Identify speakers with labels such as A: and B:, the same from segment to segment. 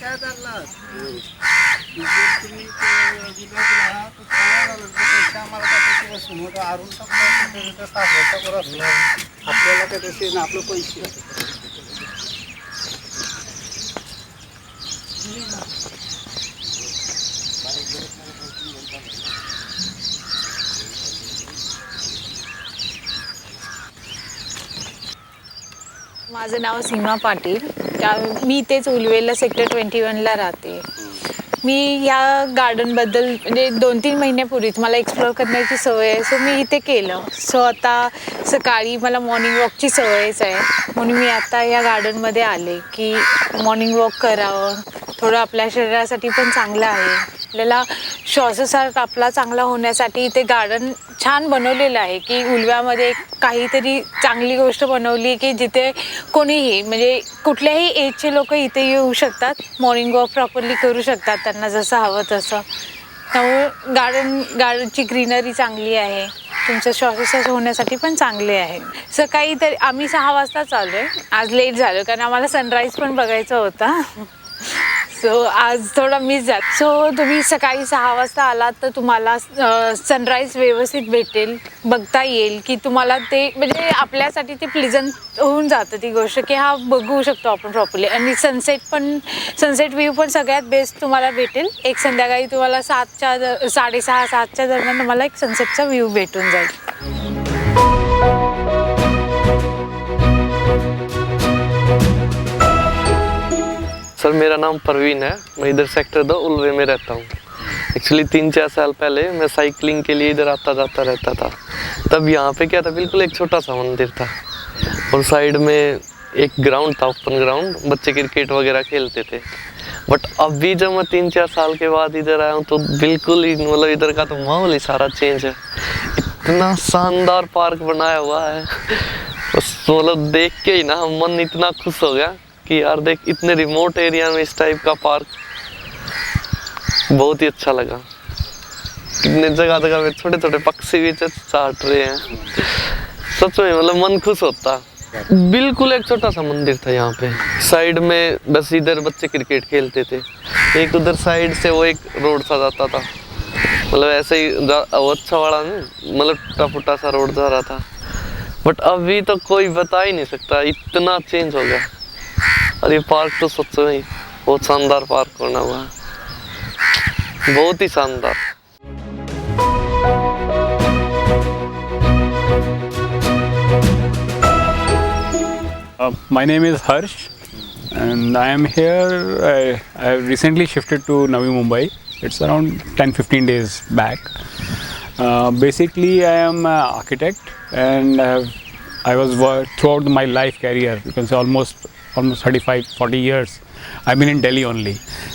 A: काय चालला तुम्ही आम्हाला काय बसून होतं आरून आपल्याला काय तसे ना आपलं पैसे
B: माझं नाव सीमा पाटील. मी इथेच उलवेला सेक्टर 21ला राहते. मी या गार्डनबद्दल म्हणजे 2-3 महिन्यापूर्वीच मला एक्सप्लोअर करण्याची सवय आहे, सो मी इथे केलं. सो आता सकाळी मला मॉर्निंग वॉकची सवयच आहे, म्हणून मी आता या गार्डनमध्ये आले की मॉर्निंग वॉक करावं. थोडं आपल्या शरीरासाठी पण चांगलं आहे. आपल्याला श्वासोच्छ्वास आपला चांगला होण्यासाठी इथे गार्डन छान बनवलेलं आहे की उलव्यामध्ये काहीतरी चांगली गोष्ट बनवली की जिथे कोणीही म्हणजे कुठल्याही एजचे लोक इथे येऊ शकतात, मॉर्निंग वॉक प्रॉपरली करू शकतात त्यांना जसं हवं तसं. त्यामुळे गार्डनची ग्रीनरी चांगली आहे, तुमचं श्वासोच्छ्वास होण्यासाठी पण चांगले आहे. सकाळी तर आम्ही 6 वाजता चालू आहे. आज लेट झालं कारण आम्हाला सनराईज पण बघायचा होता, सो आज थोडा मिस झाला. सो तुम्ही सकाळी 6 वाजता आलात तर तुम्हाला सनराईज व्यवस्थित भेटेल, बघता येईल की तुम्हाला ते म्हणजे आपल्यासाठी ते प्लीजंट होऊन जातं ती गोष्ट की हा बघू शकतो आपण प्रॉपरली. आणि सनसेट व्ह्यू पण सगळ्यात बेस्ट तुम्हाला भेटेल. एक संध्याकाळी तुम्हाला 6:30-7च्या दरम्यान तुम्हाला एक सनसेटचा व्ह्यू भेटून जाईल.
C: सर मेरा नाम परवीन है, मैं इधर सेक्टर 2 उलवे में रहता हूँ. एक्चुअली 3-4 साल पहले मैं साइकिलिंग के लिए इधर आता जाता रहता था. तब यहाँ पे क्या था, बिल्कुल एक छोटा सा मंदिर था और साइड में एक ग्राउंड था, ओपन ग्राउंड, बच्चे क्रिकेट वगैरह खेलते थे. बट अभी जब मैं 3-4 साल के बाद इधर आया हूँ तो बिल्कुल ही मतलब इधर का तो माहौल ही सारा चेंज है. इतना शानदार पार्क बनाया हुआ है, मतलब देख के ही ना मन इतना खुश हो गया कि यार देख, इतने रिमोट एरिया में इस टाइप का पार्क बहुत ही अच्छा लगा. कितने जगह पे छोटे छोटे पक्षी भी चाट रहे हैं. सच में मतलब मन खुश होता. बिल्कुल एक छोटा सा मंदिर था यहाँ पे, साइड में बस इधर बच्चे क्रिकेट खेलते थे. एक उधर साइड से वो एक रोड सा जाता था, मतलब ऐसे ही अच्छा वाला नहीं, मतलब टूटा फूटा सा रोड जा रहा था. बट अभी तो कोई बता ही नहीं सकता, इतना चेंज हो गया. और ये पार्क तो सच में बहुत शानदार पार्क बना हुआ है, बहुत ही शानदार.
D: My name is Harsh and I am here. I have recently shifted to Navi Mumbai. It's around 10-15 days back. Basically, I am an architect and I was throughout my life career, you can say almost 35-40 years I've been in Delhi only.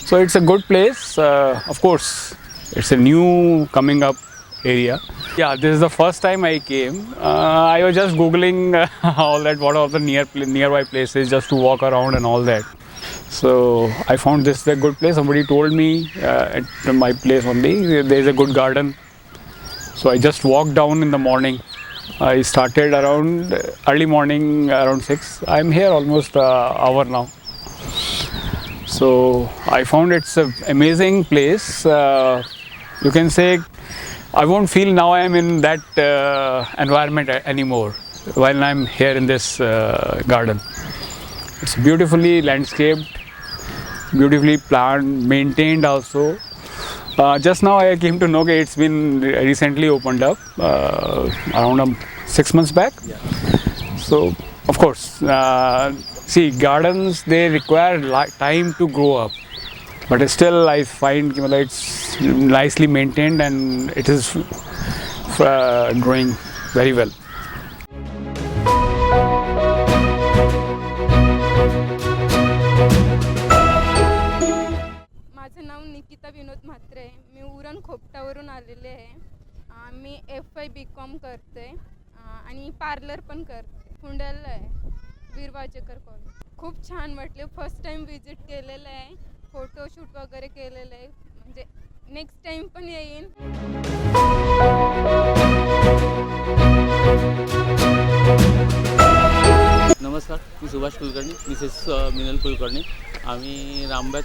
D: So it's a good place. Of course, it's a new coming up area. Yeah, this is the first time I came. I was just googling all that, what are the nearby places just to walk around and all that. So I found this a good place. Somebody told me at my place only there is a good garden. So I just walked down in the morning. I started around early morning, around 6. I'm here almost an hour now. So I found it's an amazing place. You can say I won't feel now I am in that environment anymore while I'm here in this garden. It's beautifully landscaped, beautifully planted, maintained also. Just now I came to know that it's been recently opened up around 6 months back. Yeah. So of course, see, gardens, they require time to grow up, but still I find it's nicely maintained and it is growing very well.
E: माझं नाव निकिता विनोद म्हात्रे आहे. मी उरण खोपटावरून आलेले आहे. मी FY BCom करते आणि parlour पण करते. हुंड्याला आहे, वीर वाजेकर college. खूप छान वाटले. फर्स्ट टाइम विजिट केलेलं आहे, फोटोशूट वगैरे केलेलं आहे. म्हणजे नेक्स्ट टाइम पण येईन.
F: नमस्कार. मी सुभाष कुलकर्णी, मिसेस मिनल कुलकर्णी. आम्ही रामबाग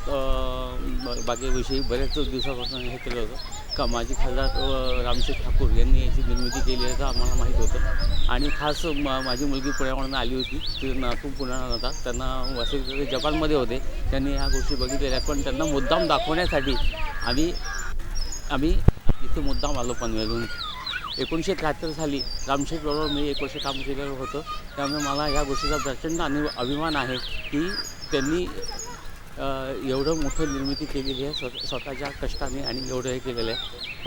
F: बागेविषयी बऱ्याच दिवसापासून हे केलं होतं का माझी खासदार रामशेठ ठाकूर यांनी याची निर्मिती केली आहे, आम्हाला माहीत होतं. आणि खास माझी मुलगी पुण्यावरून आली होती, ती नातू पुण्याला होता, त्यांना वसई जपानमध्ये होते, त्यांनी ह्या गोष्टी बघितलेल्या. पण त्यांना मुद्दाम दाखवण्यासाठी आम्ही इथे मुद्दाम आलो पनवेलहून. 1973 साली रामशेठबरोबर मी 1 वर्ष काम केलेलं होतं. त्यामुळे मला ह्या गोष्टीचा प्रचंड अभिमान आहे की त्यांनी एवढं मोठं निर्मिती केलेली आहे स्वतःच्या कष्टाने आणि एवढं हे केलेलं आहे.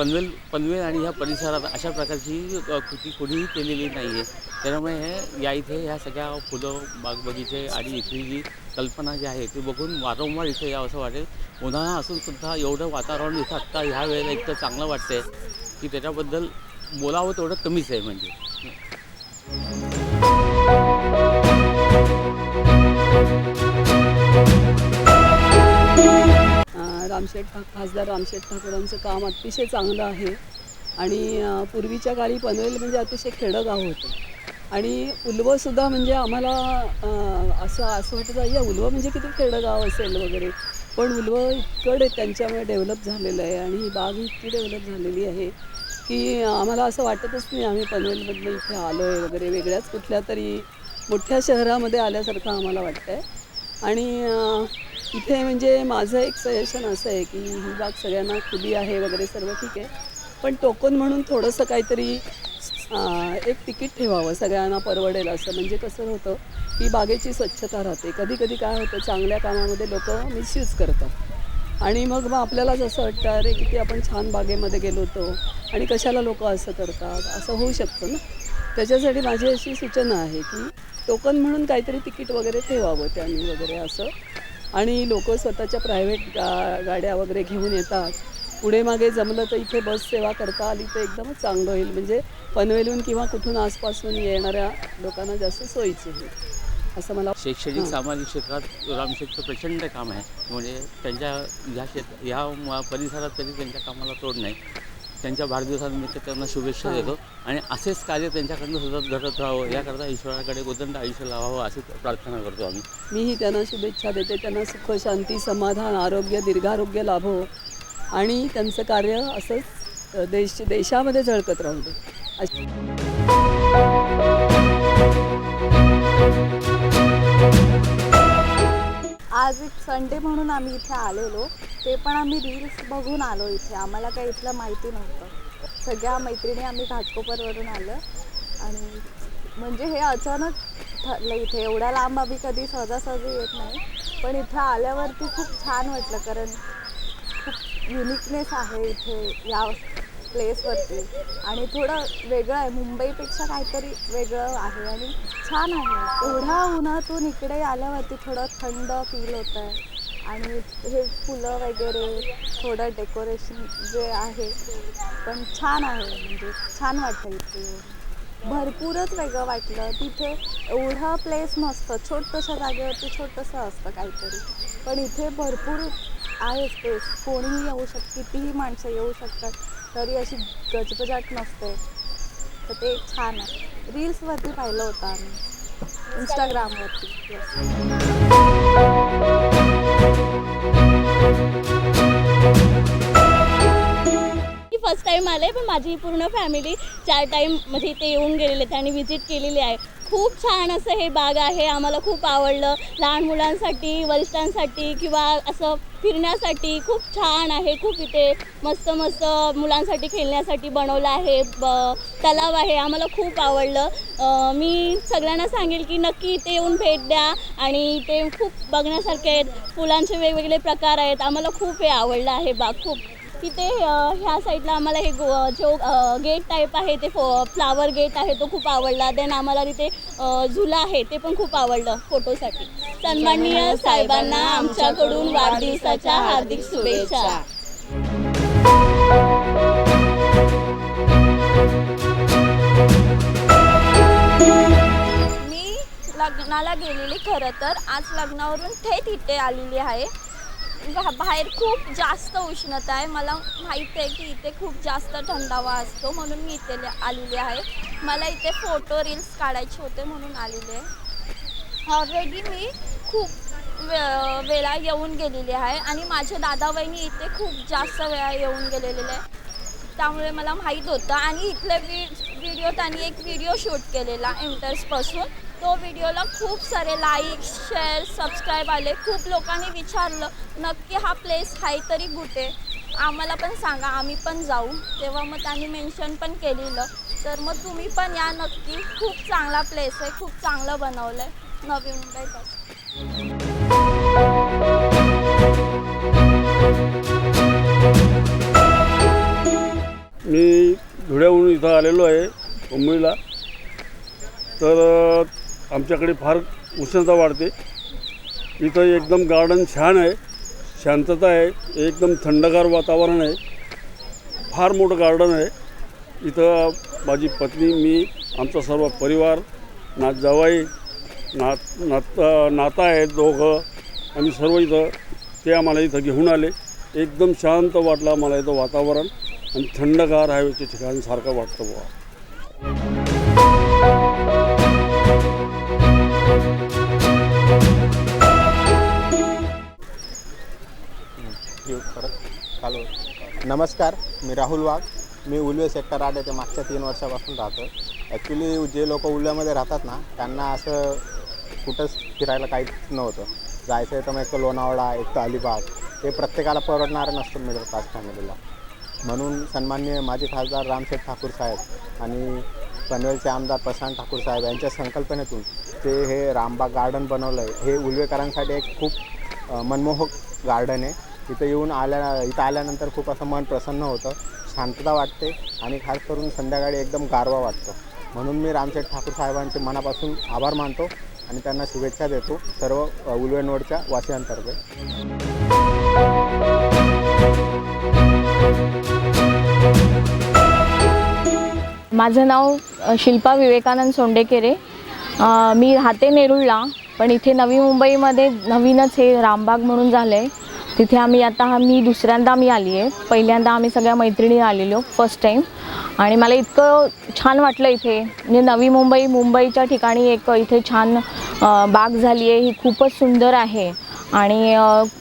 F: पनवेल आणि ह्या परिसरात अशा प्रकारची कृती कोणीही केलेली नाही आहे. त्यामुळे हे इथे ह्या सगळ्या फुलं बगीचे आणि इथली जी कल्पना जी आहे ती बघून वारंवार इथे यावं असं वाटेल. उन्हाळा असूनसुद्धा एवढं वातावरण इथं आत्ता ह्या वेळेला इतकं चांगलं वाटतं आहे की त्याच्याबद्दल बोलावं तेवढं कमीच आहे. म्हणजे
G: खासदार रामशेठ ठाकूरांचं काम अतिशय चांगलं आहे. आणि पूर्वीच्या काळी पनवेल म्हणजे अतिशय खेडं होतं. आणि उल्वसुद्धा म्हणजे आम्हाला असं वाटतं या उल्व म्हणजे किती खेडं असेल वगैरे, पण उल्व इतकं त्यांच्यामुळे डेव्हलप झालेलं आहे आणि ही बाग इतकी डेव्हलप झालेली आहे की आम्हाला असं वाटतच नाही आम्ही पनवेलमधनं इथे आलो आहे वगैरे, वेगळ्याच कुठल्या तरी मोठ्या शहरामध्ये आल्यासारखं आम्हाला वाटतं आहे. आणि इथे म्हणजे माझं एक सजेशन असं आहे की ही बाग सगळ्यांना खुली आहे वगैरे सर्व ठीक आहे, पण टोकन म्हणून थोडंसं काहीतरी एक तिकीट ठेवावं, सगळ्यांना परवडेल असं. म्हणजे कसं होतं की बागेची स्वच्छता राहते. कधी कधी काय होतं चांगल्या कामामध्ये लोक मिसयूज करतात आणि मग आपल्यालाच असं वाटतं अरे किती आपण छान बागेमध्ये गेलो होतो आणि कशाला लोक असं करतात, असं होऊ शकतं ना. त्याच्यासाठी माझी अशी सूचना आहे की टोकन म्हणून काहीतरी तिकीट वगैरे ठेवावं त्यांनी वगैरे असं. आणि लोक स्वतःच्या प्रायव्हेट गाड्या वगैरे घेऊन येतात. पुढे मागे जमलं तर इथे बस सेवा करता आली तर एकदमच चांगलं होईल. म्हणजे पनवेलहून किंवा कुठून आसपासून येणाऱ्या लोकांना जास्त सोयीचं होईल असं मला.
F: शैक्षणिक सामाजिक क्षेत्रात रामशेठचं प्रचंड काम आहे. म्हणजे त्यांच्या ह्या परिसरात तरी त्यांच्या कामाला तोड नाही. त्यांच्या वाढदिवसानिमित्त त्यांना शुभेच्छा देतो आणि असेच कार्य त्यांच्याकडनं सतत घडत राहावं याकरता ईश्वराकडे उदंड आयुष्य लावावं अशी प्रार्थना करतो आम्ही.
G: मीही त्यांना शुभेच्छा देते. त्यांना सुख शांती समाधान आरोग्य दीर्घारोग्य लाभो आणि त्यांचं कार्य असंच देशामध्ये झळकत राहू दे.
H: आज एक संडे म्हणून आम्ही इथे आलेलो, ते पण आम्ही रील्स बघून आलो इथे. आम्हाला काही इथलं माहिती नव्हतं. सगळ्या मैत्रिणी आम्ही घाटकोपरवरून आलो आणि म्हणजे हे अचानक ठरलं इथे. एवढ्या लांब आम्ही कधी सहजासहजी येत नाही, पण इथं आल्यावरती खूप छान वाटलं कारण खूप युनिकनेस आहे इथे या प्लेसवरती आणि थोडं वेगळं आहे. मुंबईपेक्षा काहीतरी वेगळं आहे आणि छान आहे. एवढ्या उन्हातून इकडे आल्यावरती थोडं थंड फील होतं आहे आणि हे फुलं वगैरे थोडं डेकोरेशन जे आहे पण छान आहे. म्हणजे छान वाटतं इथे. भरपूरच वेगळं वाटलं. तिथे एवढं प्लेस नसतं, छोटंशा जागेवरती छोटंसं असतं काहीतरी, पण इथे भरपूर आहे स्पेस. कोणीही येऊ शकतं, कितीही माणसं येऊ शकतात, तरी अशी गजबजाट नसते. तर ते छान आहे. रील्सवरती पाहिलं होतं आम्ही, इंस्टाग्रामवरती.
I: फर्स्ट टाईम आले, पण माझी पूर्ण फॅमिली 4 टाईम म्हणजे इथे येऊन गेलेले आहेत आणि व्हिजिट केलेली आहे. खूप छान असं हे बाग आहे. आम्हाला खूप आवडलं. लहान मुलांसाठी, वरिष्ठांसाठी किंवा असं फिरण्यासाठी खूप छान आहे. खूप इथे मस्त मस्त मुलांसाठी खेळण्यासाठी बनवलं आहे. तलाव आहे. आम्हाला खूप आवडलं. मी सगळ्यांना सांगेल की नक्की इथे येऊन भेट द्या आणि इथे खूप बघण्यासारखे आहेत. फुलांचे वेगवेगळे प्रकार आहेत. आम्हाला खूप हे आवडलं आहे बाग खूप. तिथे ह्या साईडला आम्हाला हे जो गेट टाईप आहे ते फ्लावर गेट आहे तो खूप आवडला. देन आम्हाला तिथे झुला आहे ते पण खूप आवडलं फोटोसाठी. सन्माननीय साहेबांना आमच्याकडून वाढदिवसाच्या हार्दिक शुभेच्छा.
H: मी लग्नाला गेलेली खरं तर. आज लग्नावरून थेट इथे आलेली आहे. बाहेर खूप जास्त उष्णता आहे. मला माहीत आहे की इथे खूप जास्त थंडावा असतो, म्हणून मी इथे आलेली आहे. मला इथे फोटो रील्स काढायचे होते म्हणून आलेले आहे.
I: ऑलरेडी मी खूप वेळा येऊन गेलेली आहे आणि माझे दादा वहिनी इथे खूप जास्त वेळा येऊन गेलेले आहे, त्यामुळे मला माहीत होतं. आणि इथले व्हिडिओ त्यांनी एक व्हिडिओ शूट केलेला एंटर्सपासून. तो व्हिडिओला खूप सारे लाईक, शेअर, सबस्क्राईब आले. खूप लोकांनी विचारलं नक्की हा प्लेस आहे तरी कुठे, आम्हाला पण सांगा, आम्ही पण जाऊ. तेव्हा मग त्यांनी मेन्शन पण केलेलं. तर मग तुम्ही पण या नक्की. खूप चांगला प्लेस आहे, खूप चांगलं बनवलं आहे नवी मुंबईपासून.
J: मी धुळ्याहून इथं आलेलो आहे मुंबईला. तर आमच्याकडे फार उष्णता वाढते. इथं एकदम गार्डन छान आहे, शांतता आहे, एकदम थंडगार वातावरण आहे, फार मोठं गार्डन आहे. इथं माझी पत्नी, मी, आमचा सर्व परिवार, जावई, नाता आहेत दोघं, आम्ही सर्व इथं ते आम्हाला इथं घेऊन आले. एकदम शांत वाटलं आम्हाला इथं वातावरण आणि थंडगार हवेच्या ठिकाण सारखं वाटतं बुवा.
K: नमस्कार, मी राहुल वाघ. मी उल्वे सेक्टर 8 येथे मागच्या 3 वर्षापासून राहतो. ॲक्च्युली जे लोक उल्व्यामध्ये राहतात ना, त्यांना असं कुठंच फिरायला काहीच नव्हतं. जायचं आहे तर मग एक तर लोणावळा, एक तर अलिबाग. ते प्रत्येकाला परवडणारं नसतं मिडल क्लास फॅमिलीला. म्हणून सन्माननीय माजी खासदार रामशेठ ठाकूर साहेब आणि पनवेलचे आमदार प्रशांत ठाकूर साहेब यांच्या संकल्पनेतून ते हे रामबाग गार्डन बनवलं आहे. हे उल्वेकरांसाठी एक खूप मनमोहक गार्डन आहे. इथं आल्यानंतर खूप असं मन प्रसन्न होतं, शांतता वाटते आणि खास करून संध्याकाळी एकदम गारवा वाटतो. म्हणून मी रामशेठ ठाकूर साहेबांचे मनापासून आभार मानतो आणि त्यांना शुभेच्छा देतो सर्व उल्वेनोडच्या वासियांतर्फे.
I: माझं नाव शिल्पा विवेकानंद सोंडेकेरे. मी राहते नेरूळला, पण इथे नवी मुंबईमध्ये नवीनच हे रामबाग म्हणून झालं आहे. तिथे मी दुसऱ्यांदा आली आहे. पहिल्यांदा आम्ही सगळ्या मैत्रिणी आलेलो फर्स्ट टाईम. आणि मला इतकं छान वाटलं इथे. म्हणजे नवी मुंबईच्या ठिकाणी एक इथे छान बाग झाली आहे. ही खूपच सुंदर आहे आणि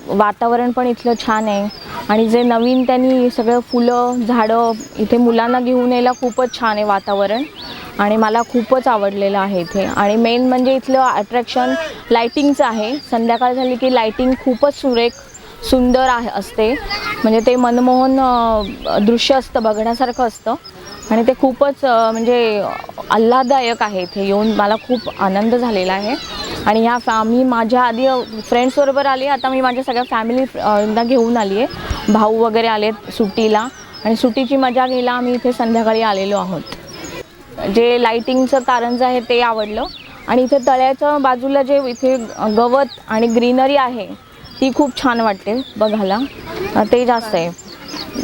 I: वातावरण पण इथलं छान आहे. आणि जे नवीन त्यांनी सगळं फुलं, झाडं इथे मुलांना घेऊन यायला खूपच छान आहे वातावरण. आणि मला खूपच आवडलेलं आहे इथे. आणि मेन म्हणजे इथलं अट्रॅक्शन लायटिंगचं आहे. संध्याकाळ झाली की लायटिंग खूपच सुंदर असते. म्हणजे ते मनमोहन दृश्य असतं, बघण्यासारखं असतं. आणि ते खूपच म्हणजे आल्हाददायक आहे. इथे येऊन मला खूप आनंद झालेला आहे. आणि आम्ही माझ्या आधी फ्रेंड्सबरोबर आली, आता मी माझ्या सगळ्या फॅमिलीला घेऊन आली आहे. भाऊ वगैरे आलेत सुट्टीला आणि सुट्टीची मजा घ्यायला आम्ही इथे संध्याकाळी आलेलो आहोत. जे लाईटिंगचं कारंज आहे ते आवडलं. आणि इथे तळ्याच्या बाजूला जे इथे गवत आणि ग्रीनरी आहे ती खूप छान वाटते बघायला. ते जास्त आहे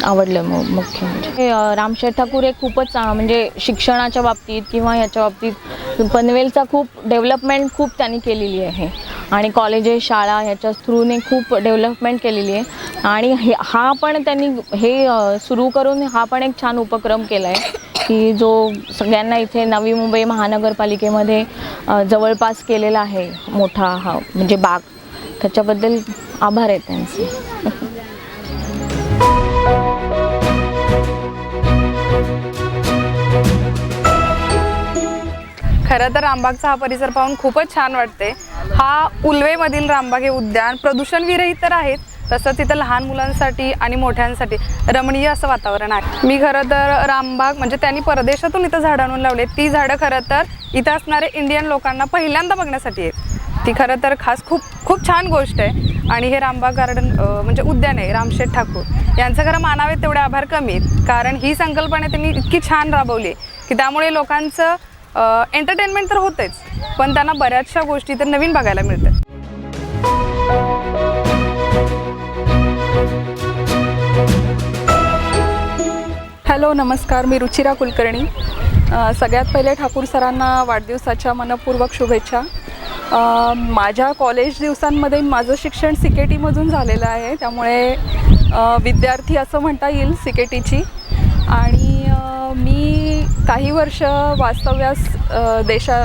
I: आवडलं. मुख्य म्हणजे रामशेठ ठाकूर हे खूपच म्हणजे शिक्षणाच्या बाबतीत किंवा ह्याच्या बाबतीत पनवेलचा खूप डेव्हलपमेंट खूप त्यांनी केलेली आहे. आणि कॉलेजेस, शाळा ह्याच्या थ्रूने खूप डेव्हलपमेंट केलेली आहे. आणि हा पण त्यांनी हे सुरू करून हा पण एक छान उपक्रम केला आहे की जो सगळ्यांना इथे नवी मुंबई महानगरपालिकेमध्ये जवळपास केलेला आहे मोठा हा म्हणजे बाग. त्याच्याबद्दल आभार आहे त्यांचे.
L: खरं तर रामबागचा हा परिसर पाहून खूपच छान वाटते. हा उल्वेमधील रामबाग हे उद्यान प्रदूषणविरहित तर आहेत, तसंच इथं लहान मुलांसाठी आणि मोठ्यांसाठी रमणीय असं वातावरण आहे. मी खरं तर रामबाग म्हणजे त्यांनी परदेशातून इथं झाडं आणून लावले. ती झाडं खरं तर इथं असणारे इंडियन लोकांना पहिल्यांदा बघण्यासाठी आहेत. ती खरं तर खूप छान गोष्ट आहे. आणि हे रामबाग गार्डन म्हणजे उद्यान आहे रामशेठ ठाकूर यांचं खरं मानावे तेवढे आभार कमी आहेत. कारण ही संकल्पना त्यांनी इतकी छान राबवली की त्यामुळे लोकांचं एंटरटेनमेंट तर होतेच, पण त्यांना बऱ्याचशा गोष्टी तर नवीन बघायला मिळतात.
M: हॅलो, नमस्कार. मी रुचिरा कुलकर्णी. सगळ्यात पहिले ठाकूर सरांना वाढदिवसाच्या मनपूर्वक शुभेच्छा. माझ्या कॉलेज दिवसांमध्ये माझं शिक्षण CKT झालेलं आहे, त्यामुळे विद्यार्थी असं म्हणता येईल CKTची. आणि मी काही वर्ष वास्तव्यास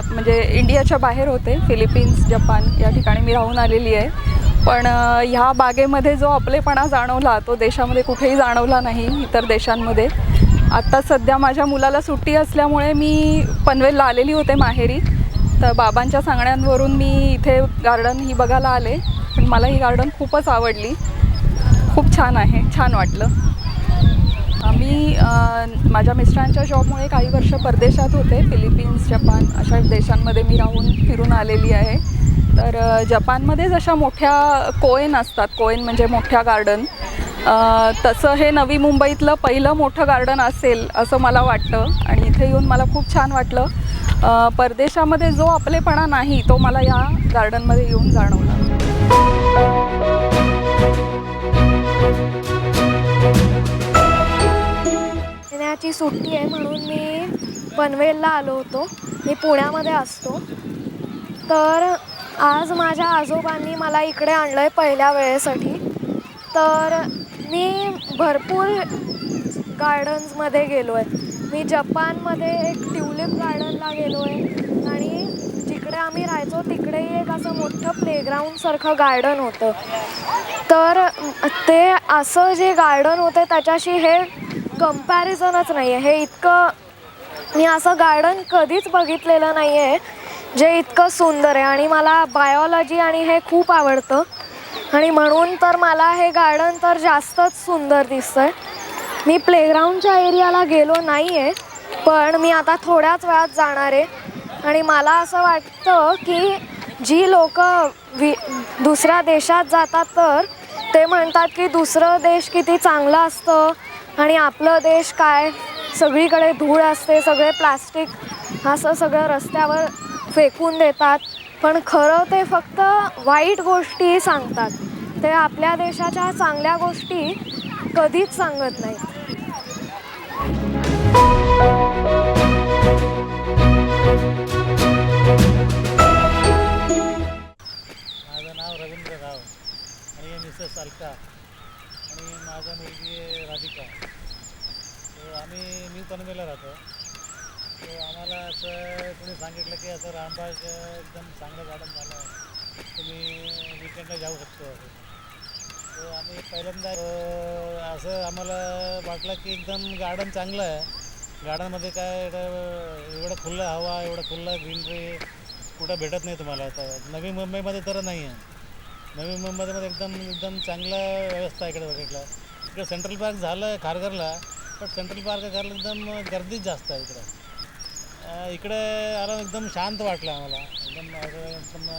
M: म्हणजे इंडियाच्या बाहेर होते. फिलिपिन्स, जपान या ठिकाणी मी राहून आलेली आहे. पण ह्या बागेमध्ये जो आपलेपणा जाणवला तो देशामध्ये कुठेही जाणवला नाही, इतर देशांमध्ये. आत्ता सध्या माझ्या मुलाला सुट्टी असल्यामुळे मी पनवेलला आलेली होते माहेरी. तर बाबांच्या सांगण्यावरून मी इथे गार्डन ही बघायला आले. पण मला ही गार्डन खूपच आवडली, खूप छान आहे, छान वाटलं. मी माझ्या मिस्टरांच्या जॉबमुळे काही वर्ष परदेशात होते. फिलिपिन्स, जपान अशा देशांमध्ये मी राहून फिरून आलेली आहे. तर जपानमध्ये जशा मोठ्या कोएन असतात, कोएन म्हणजे मोठ्या गार्डन, तसं हे नवी मुंबईतलं पहिलं मोठं गार्डन असेल असं मला वाटतं. आणि इथे येऊन मला खूप छान वाटलं. परदेशामध्ये जो आपलेपणा नाही तो मला या गार्डनमध्ये येऊन जाणवला.
N: महिन्याची सुट्टी आहे म्हणून मी पनवेलला आलो होतो. मी पुण्यामध्ये असतो. तर आज माझ्या आजोबांनी मला इकडे आणलं आहे पहिल्या वेळेसाठी. तर मी भरपूर गार्डन्समध्ये गेलो आहे. मी जपानमध्ये एक ट्युलिप गार्डनला गेलो आहे आणि जिकडे आम्ही राहायचो तिकडेही एक असं मोठं प्लेग्राऊंडसारखं गार्डन होतं. तर ते असं जे गार्डन होते त्याच्याशी हे कंपॅरिझनच नाही आहे. हे इतकं मी असं गार्डन कधीच बघितलेलं नाही आहे जे इतकं सुंदर आहे. आणि मला बायोलॉजी आणि हे खूप आवडतं आणि म्हणून तर मला हे गार्डन तर जास्तच सुंदर दिसतं आहे. मी प्लेग्राऊंडच्या एरियाला गेलो नाही आहे, पण मी आता थोड्याच वेळात जाणार आहे. आणि मला असं वाटतं की जी लोकं दुसऱ्या देशात जातात तर ते म्हणतात की दुसरं देश किती चांगलं असतं आणि आपलं देश काय, सगळीकडे धूळ असते, सगळे प्लास्टिक असं सगळं रस्त्यावर फेकून देतात. पण खरं ते फक्त वाईट गोष्टी सांगतात. ते आपल्या देशाच्या चांगल्या गोष्टी कधीच सांगत नाहीत.
A: माझं नाव रवींद्र राव आणि मिसेस अलका आणि माझा मुलगी आहे राधिका. तर मी पनवेलला राहतो. तर आम्हाला असं कोणी सांगितलं की असं रामबाग एकदम चांगलं गार्डन झालं आहे, तुम्ही विकेंडला जाऊ शकतो. तर आम्ही पहिल्यांदा असं आम्हाला वाटलं की एकदम गार्डन चांगलं आहे. गार्डनमध्ये काय एवढं खुलं हवा, एवढं खुलं ग्रीनरी कुठं भेटत नाही तुम्हाला. आता नवी मुंबईमध्ये तर नाही आहे. नवी मुंबईमध्ये एकदम चांगलं व्यवस्था आहे इकडे बघितलं. इकडे सेंट्रल पार्क झालं खारघरला, पण सेंट्रल पार्क घरला एकदम गर्दीच जास्त आहे इकडं. इकडे आलं एकदम शांत वाटलं आम्हाला. एकदम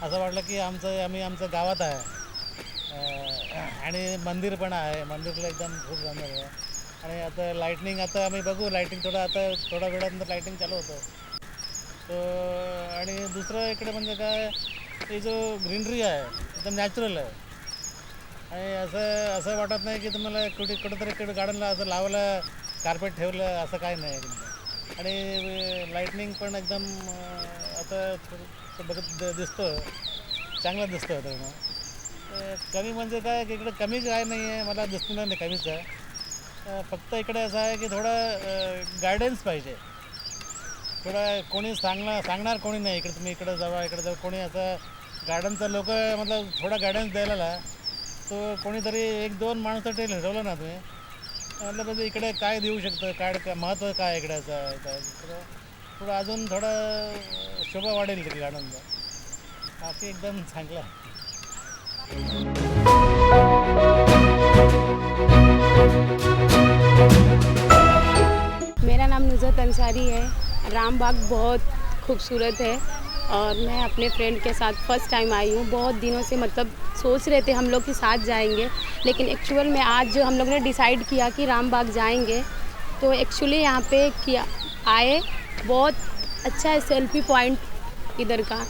A: असं वाटलं की आमचं गावात आहे. आणि मंदिर पण आहे, मंदिरला एकदम खूप सुंदर आहे. आणि आता लाईटनिंग आता आम्ही बघू, लाईटिंग थोडा वेळानंतर लाईटिंग चालू होतं. तर आणि दुसरं इकडे म्हणजे काय, हे जो ग्रीनरी आहे एकदम नॅचरल आहे. आणि असं वाटत नाही की तुम्हाला कुठेतरी इकडे गार्डनला असं लावलं, कार्पेट ठेवलं, असं काय नाही. आणि लाईटनिंग पण एकदम आता बघत दिसतं, चांगलं दिसतं. तर कमी म्हणजे काय की इकडे कमी काय नाही आहे, मला दिसतं नाही कमीच आहे. फक्त इकडे असं आहे की थोडं गायडन्स पाहिजे. थोडं कोणी सांगणार कोणी नाही. इकडे तुम्ही इकडे जावा कोणी असं गार्डनचं लोक मतलब थोडा गायडन्स द्यायला तो कोणीतरी 1-2 माणसं ठेवलं ना तुम्ही, म्हटलं म्हणजे इकडे काय देऊ शकतं, काय महत्त्व काय इकडे असं तर थोडं अजून थोडं शोभा वाढेल तिकडे गार्डनचा. बाकी एकदम चांगलं आहे.
O: मेरा नाम नुज़रत अंसारी है। रामबाग बहुत खूबसूरत है और मैं अपने फ्रेंड के साथ फर्स्ट टाइम आई हूँ। बहुत दिनों से मतलब सोच रहे थे हम लोग कि साथ जाएंगे, लेकिन एक्चुअल में आज जो हम लोग ने डिसाइड किया कि रामबाग जाएंगे, तो एक्चुअली यहाँ पे आए। बहुत अच्छा है सेल्फी पॉइंट इधर का,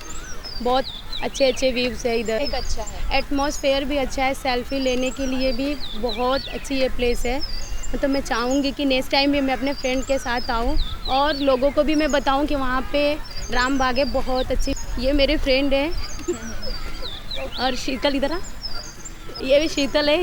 O: बहुत अच्छे अच्छे व्यूज़ है इधर।
N: एक अच्छा है,
O: एटमॉस्फेयर भी अच्छा है, सेल्फी लेने के लिए भी बहुत अच्छी ये प्लेस है। तो मैं चाहूँगी कि नेक्स्ट टाइम भी मैं अपने फ्रेंड के साथ आऊँ और लोगों को भी मैं बताऊँ कि वहाँ पे रामबाग है बहुत अच्छी। ये मेरे फ्रेंड है और शीतल इधर ये भी शीतल है,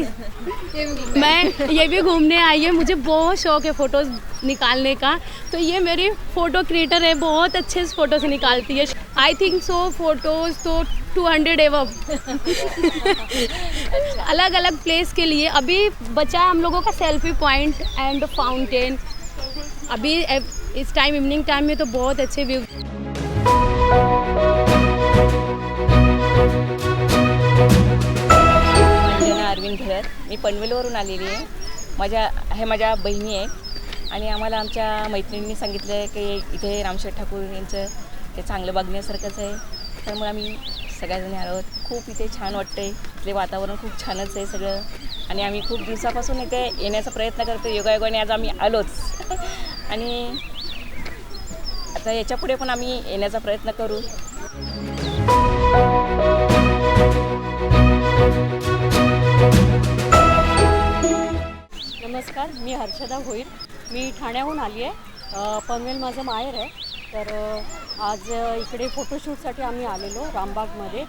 O: मैं ये भी घूमने आई है। मुझे बहुत शौक है फ़ोटोज़ निकालने का, तो ये मेरी फ़ोटो क्रिएटर है, बहुत अच्छे से फ़ोटो से निकालती है। आई थिंक सो फ़ोटोज़ तो 200 एवं अलग अलग प्लेस के लिए। अभी बचा हम लोगों का सेल्फी पॉइंट एंड फाउंटेन। अभी इस टाइम इवनिंग टाइम में तो बहुत अच्छे व्यू।
P: अंजना अरविंद घरत, मी पनवेलवरून आलेली आहे. माझ्या बहिणी आहे आणि आम्हाला आमच्या मैत्रिणींनी सांगितलं आहे की इथे रामशेठ ठाकूर यांचं ते चांगलं बघण्यासारखंच आहे. त्यामुळे आम्ही सगळ्याजणी आलो आहोत. खूप इथे छान वाटतं आहे. इथले वातावरण खूप छानच आहे सगळं आणि आम्ही खूप दिवसापासून इथे येण्याचा प्रयत्न करतो. योगायोगाने आज आम्ही आलोच आणि आता याच्या पुढे पण आम्ही येण्याचा प्रयत्न करू.
Q: नमस्कार, मी हर्षदा भोईर. मी ठाण्याहून आली आहे. पनवेल माझं माहेर आहे. तर आज इकडे फोटोशूटसाठी आम्ही आलेलो रामबागमध्ये.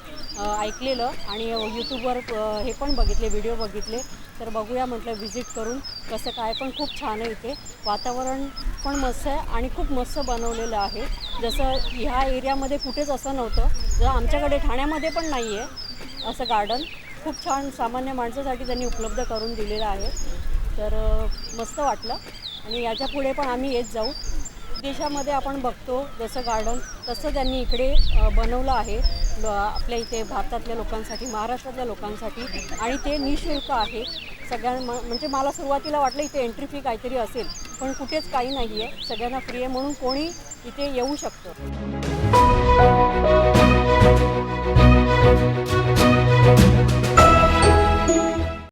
Q: ऐकलेलं आणि यूट्यूबवर हे पण बघितले, व्हिडिओ बघितले. तर बघूया म्हटलं व्हिजिट करून कसं काय. पण खूप छान आहे इथे, वातावरण पण मस्त आहे आणि खूप मस्त बनवलेलं आहे. जसं ह्या एरियामध्ये कुठेच असं नव्हतं, जर आमच्याकडे ठाण्यामध्ये पण नाही आहे असं गार्डन. खूप छान सामान्य माणसासाठी त्यांनी उपलब्ध करून दिलेलं आहे. तर मस्त वाटलं आणि याच्या पुढे पण आम्ही येत जाऊ. देशामध्ये आपण बघतो जसं गार्डन तसं त्यांनी इकडे बनवलं आहे आपल्या इथे भारतातल्या लोकांसाठी, महाराष्ट्रातल्या लोकांसाठी. आणि ते निःशुल्क आहे सगळ्यांना. म्हणजे मला सुरुवातीला वाटलं इथे एंट्री फी काहीतरी असेल, पण कुठेच काही नाही आहे, सगळ्यांना फ्री आहे. म्हणून कोणी इथे येऊ शकतं.